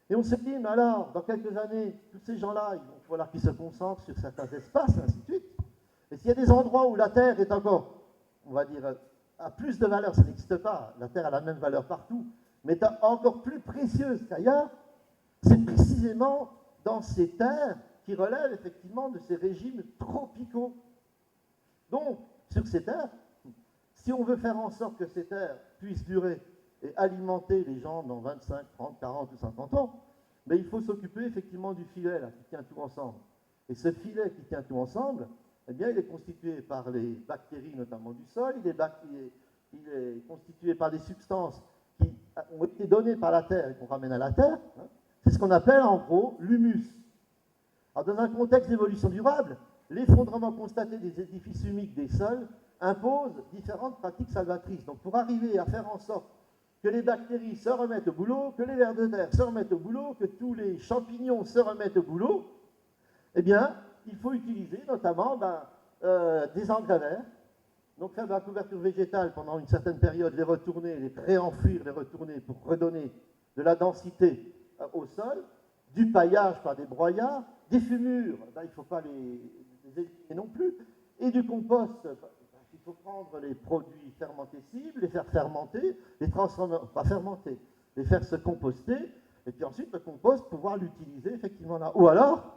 Et on se dit, mais alors, dans quelques années, tous ces gens-là, il va falloir qu'ils se concentrent sur certains espaces, et ainsi de suite. Et s'il y a des endroits où la Terre est encore, on va dire, a plus de valeur, ça n'existe pas, la Terre a la même valeur partout, mais est encore plus précieuse qu'ailleurs, c'est précisément dans ces terres qui relèvent effectivement de ces régimes tropicaux. Donc, sur ces terres, si on veut faire en sorte que ces terres puissent durer et alimenter les gens dans 25, 30, 40 ou 50 ans, mais il faut s'occuper effectivement du filet là, qui tient tout ensemble. Et ce filet qui tient tout ensemble, eh bien, il est constitué par les bactéries, notamment du sol, il est constitué par des substances qui ont été données par la Terre et qu'on ramène à la Terre. Hein. C'est ce qu'on appelle en gros l'humus. Alors, dans un contexte d'évolution durable, l'effondrement constaté des édifices humiques des sols impose différentes pratiques salvatrices. Donc, pour arriver à faire en sorte que les bactéries se remettent au boulot, que les vers de terre se remettent au boulot, que tous les champignons se remettent au boulot, eh bien, il faut utiliser notamment des engrais verts, donc faire de la couverture végétale pendant une certaine période, les retourner, les réenfuir, les retourner pour redonner de la densité au sol, du paillage par des broyats, des fumures, il ne faut pas les éliminer non plus, et du compost. Il faut prendre les produits fermentescibles, les faire fermenter, les transformer, pas fermenter, les faire se composter, et puis ensuite le compost, pouvoir l'utiliser effectivement là. Ou alors,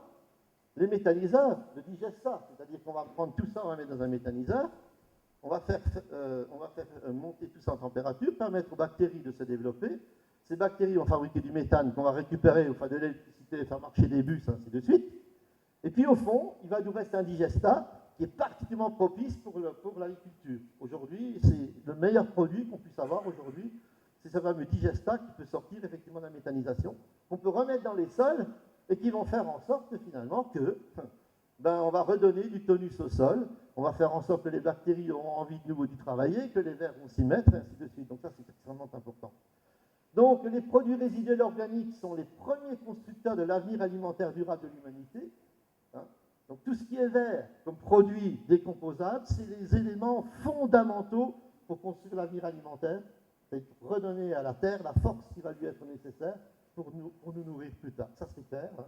les méthaniseurs de digestat, c'est-à-dire qu'on va prendre tout ça, on va mettre dans un méthaniseur, on va faire monter tout ça en température, permettre aux bactéries de se développer. Ces bactéries vont fabriquer du méthane qu'on va récupérer, enfin de l'électricité, faire marcher des bus, ainsi de suite. Et puis au fond, il va nous rester un digestat qui est particulièrement propice pour l'agriculture. Aujourd'hui, c'est le meilleur produit qu'on puisse avoir aujourd'hui, c'est ce fameux digestat qui peut sortir effectivement de la méthanisation, qu'on peut remettre dans les sols et qui vont faire en sorte finalement que on va redonner du tonus au sol, on va faire en sorte que les bactéries auront envie de nouveau d'y travailler, que les vers vont s'y mettre, et ainsi de suite. Donc ça, c'est extrêmement important. Donc les produits résiduels organiques sont les premiers constructeurs de l'avenir alimentaire durable de l'humanité. Hein. Donc tout ce qui est vert comme produit décomposable, c'est les éléments fondamentaux pour construire l'avenir alimentaire, c'est redonner à la Terre la force qui va lui être nécessaire pour nous nourrir plus tard. Ça, c'est clair. Hein.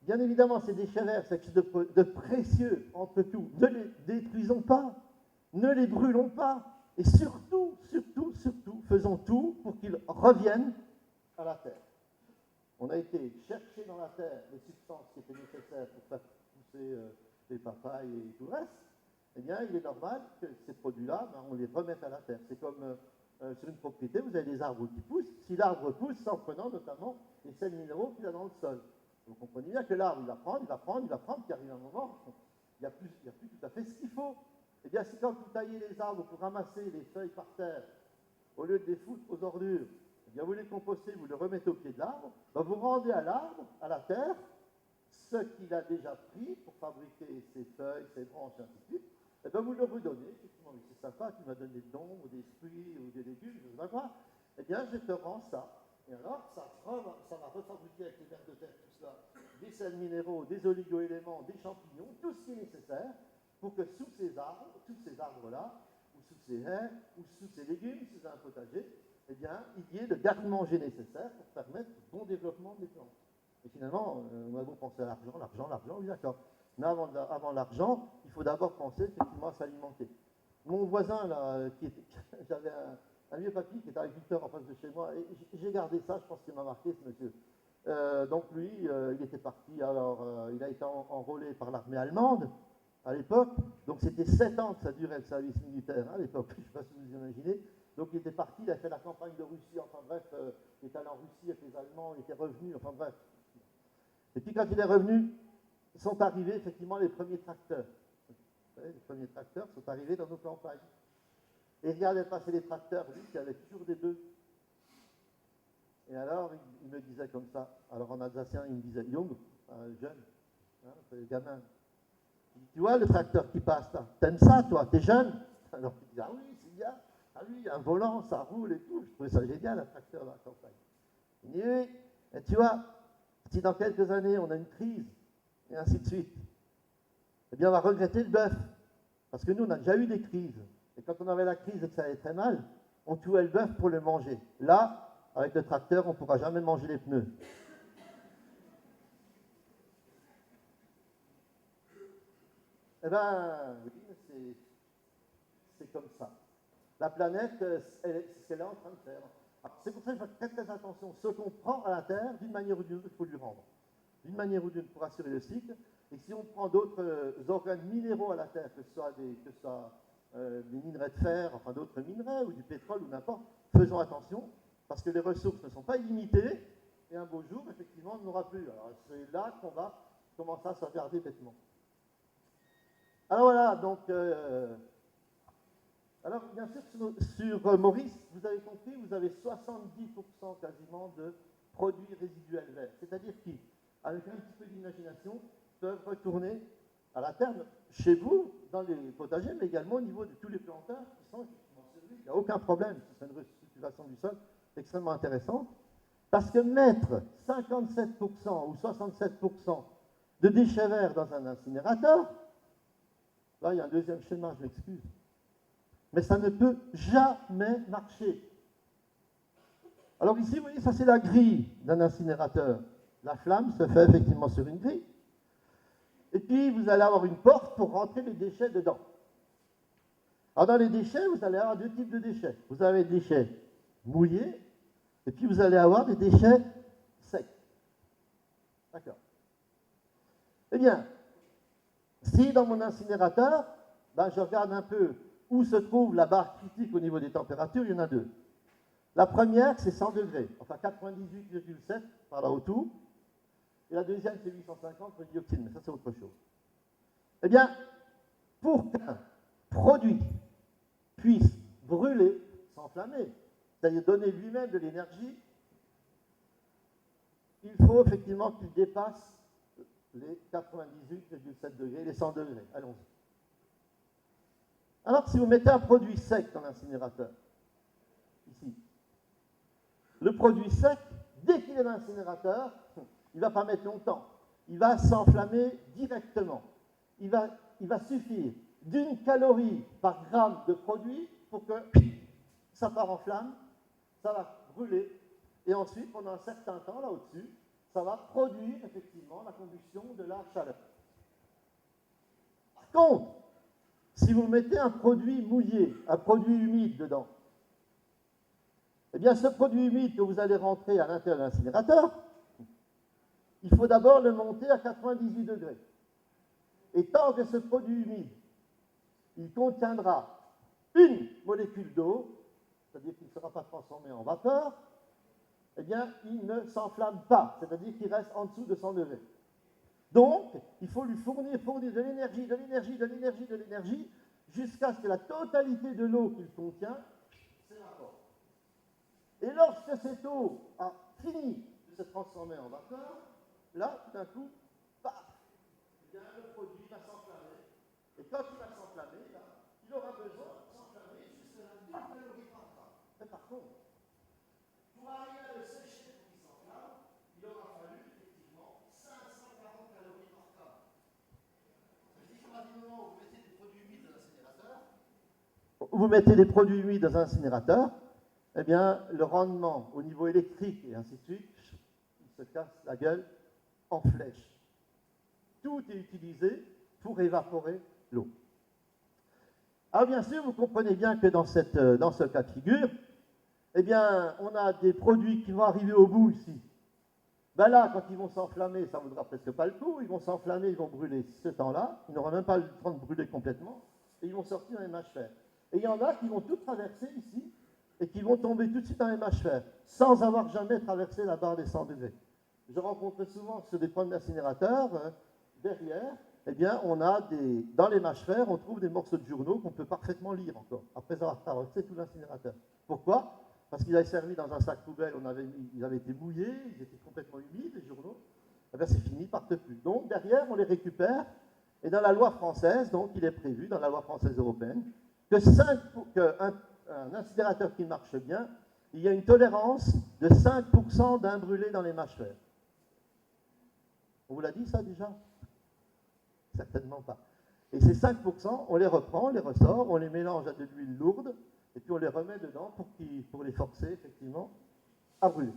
Bien évidemment, ces déchets verts, c'est quelque chose de précieux entre tout. Ne les détruisons pas, ne les brûlons pas, et surtout, faisons tout pour qu'ils reviennent à la Terre. On a été chercher dans la Terre les substances qui étaient nécessaires pour faire pousser les papayes et tout le reste. Eh bien, il est normal que ces produits-là, on les remette à la Terre. C'est comme sur une propriété, vous avez des arbres qui poussent. Si l'arbre pousse, c'est en prenant notamment les sels minéraux qu'il a dans le sol. Vous comprenez bien que l'arbre, il va prendre, qu'il arrive un moment, il n'y a plus tout à fait ce qu'il faut. Eh bien, si quand vous taillez les arbres pour ramasser les feuilles par terre, au lieu de les foutre aux ordures, eh bien, vous les compostez, vous les remettez au pied de l'arbre, vous rendez à l'arbre, à la terre, ce qu'il a déjà pris pour fabriquer ses feuilles, ses branches, et ainsi de suite, et bien vous le redonnez, effectivement, c'est sympa, tu m'as donné des dons, ou des fruits, ou des légumes, je ne sais pas quoi, eh bien, je te rends ça. Et alors, ça va refabriquer avec les vers de terre, tout cela, des sels minéraux, des oligo-éléments, des champignons, tout ce qui est nécessaire pour que sous ces arbres-là, ou sous ces haies, ou sous ces légumes, sous un potager, eh bien, il y ait le garde-manger nécessaire pour permettre le bon développement des plantes. Et finalement, on a beau penser à l'argent, oui d'accord. Mais avant l'argent, il faut d'abord penser effectivement à s'alimenter. Mon voisin, là, j'avais un vieux papy qui était agriculteur en face de chez moi, et j'ai gardé ça, je pense qu'il m'a marqué ce monsieur. Donc lui, il était parti, alors il a été enrôlé par l'armée allemande à l'époque, donc c'était 7 ans que ça durait le service militaire à l'époque, je ne sais pas si vous imaginez. Donc il était parti, il a fait la campagne de Russie, enfin bref, il est allé en Russie avec les Allemands, il était revenu, enfin bref. Et puis quand il est revenu, sont arrivés effectivement les premiers tracteurs. Vous savez, les premiers tracteurs sont arrivés dans nos campagnes. Et il regardait passer les tracteurs, lui, qui avait toujours des bœufs. Et alors, il me disait comme ça, alors en alsacien, il me disait, Jung, jeune, hein, c'est gamin. Il dit, tu vois le tracteur qui passe là, t'aimes ça toi, t'es jeune? Alors il dit, ah oui, c'est bien, ah oui, un volant, ça roule et tout, je trouvais ça génial, un tracteur dans la campagne. Il dit, oui, et tu vois, si dans quelques années on a une crise, et ainsi de suite, eh bien on va regretter le bœuf, parce que nous on a déjà eu des crises, et quand on avait la crise et que ça allait très mal, on tuait le bœuf pour le manger. Là, avec le tracteur, on ne pourra jamais manger les pneus. Eh bien, oui, c'est comme ça. La planète, c'est ce qu'elle est en train de faire. C'est pour ça qu'il faut faire très attention. Ce qu'on prend à la Terre, d'une manière ou d'une autre, il faut lui rendre. D'une manière ou d'une autre pour assurer le cycle. Et si on prend d'autres organes minéraux à la Terre, que ce soit des minerais de fer, enfin d'autres minerais, ou du pétrole, ou n'importe, faisons attention, parce que les ressources ne sont pas illimitées, et un beau jour, effectivement, on n'en aura plus. Alors c'est là qu'on va commencer à se regarder bêtement. Alors voilà, donc... alors, bien sûr, sur Maurice, vous avez compris, vous avez 70% quasiment de produits résiduels verts. C'est-à-dire qui, avec un petit peu d'imagination, peuvent retourner à la terre, chez vous, dans les potagers, mais également au niveau de tous les planteurs qui sont effectivement servis. Il n'y a aucun problème, c'est une restructuration du sol extrêmement intéressante. Parce que mettre 57% ou 67% de déchets verts dans un incinérateur, là, il y a un deuxième schéma, je m'excuse. Mais ça ne peut jamais marcher. Alors ici, vous voyez, ça c'est la grille d'un incinérateur. La flamme se fait effectivement sur une grille. Et puis, vous allez avoir une porte pour rentrer les déchets dedans. Alors dans les déchets, vous allez avoir deux types de déchets. Vous avez des déchets mouillés, et puis vous allez avoir des déchets secs. D'accord. Eh bien, si dans mon incinérateur, ben, je regarde un peu où se trouve la barre critique au niveau des températures, il y en a deux. La première, c'est 100 degrés, enfin 98,7 par là autour. Et la deuxième, c'est 850 pour le dioxyde, mais ça, c'est autre chose. Eh bien, pour qu'un produit puisse brûler, s'enflammer, c'est-à-dire donner lui-même de l'énergie, il faut effectivement qu'il dépasse les 98,7 degrés, les 100 degrés. Allons-y. Alors, si vous mettez un produit sec dans l'incinérateur, ici, le produit sec, dès qu'il est dans l'incinérateur, il ne va pas mettre longtemps. Il va s'enflammer directement. Il va suffire d'une calorie par gramme de produit pour que ça part en flamme, ça va brûler, et ensuite, pendant un certain temps, là au-dessus, ça va produire effectivement la combustion de la chaleur. Par contre, si vous mettez un produit mouillé, un produit humide dedans, eh bien ce produit humide que vous allez rentrer à l'intérieur de l'incinérateur, il faut d'abord le monter à 98 degrés. Et tant que ce produit humide, il contiendra une molécule d'eau, c'est-à-dire qu'il ne sera pas transformé en vapeur, eh bien, il ne s'enflamme pas, c'est-à-dire qu'il reste en dessous de 100 degrés. Donc, il faut lui fournir de l'énergie, de l'énergie, de l'énergie, de l'énergie, jusqu'à ce que la totalité de l'eau qu'il contient s'évapore. Et lorsque cette eau a fini de se transformer en vapeur, là, tout d'un coup, paf, eh bien, le produit va s'enflammer. Et quand il va s'enflammer, là, il aura besoin de s'enflammer jusqu'à la 1000 calories par gramme. Mais par contre, pour arriver à le sécher pour qu'il s'enflamme, il aura fallu effectivement 540 calories par gramme. Ça veut dire qu'à partir du moment où vous mettez des produits humides dans l'incinérateur, vous mettez des produits humides dans un incinérateur, eh bien, le rendement au niveau électrique et ainsi de suite, il se casse la gueule en flèche. Tout est utilisé pour évaporer l'eau. Alors bien sûr, vous comprenez bien que dans ce cas de figure, eh bien, on a des produits qui vont arriver au bout ici. Ben là, quand ils vont s'enflammer, ça ne vaudra presque pas le coup, ils vont s'enflammer, ils vont brûler ce temps-là, ils n'auront même pas le temps de brûler complètement, et ils vont sortir dans les mâches fer. Et il y en a qui vont tout traverser ici, et qui vont tomber tout de suite dans les mâches fer, sans avoir jamais traversé la barre des 100 degrés. Je rencontre souvent sur des points d'incinérateurs, derrière, eh bien, on a dans les mâches fer, on trouve des morceaux de journaux qu'on peut parfaitement lire encore, après avoir traversé tout l'incinérateur. Pourquoi ? Parce qu'ils avaient servi dans un sac poubelle, ils avaient été mouillés, ils étaient complètement humides, les journaux. Eh bien, c'est fini, ils ne partent plus. Donc, derrière, on les récupère, et dans la loi française, donc, il est prévu, dans la loi française européenne, qu'un incinérateur qui marche bien, il y a une tolérance de 5% d'imbrûlé dans les mâches fer. On vous l'a dit, ça, déjà ? Certainement pas. Et ces 5%, on les reprend, on les ressort, on les mélange à de l'huile lourde, et puis on les remet dedans pour les forcer, effectivement, à brûler.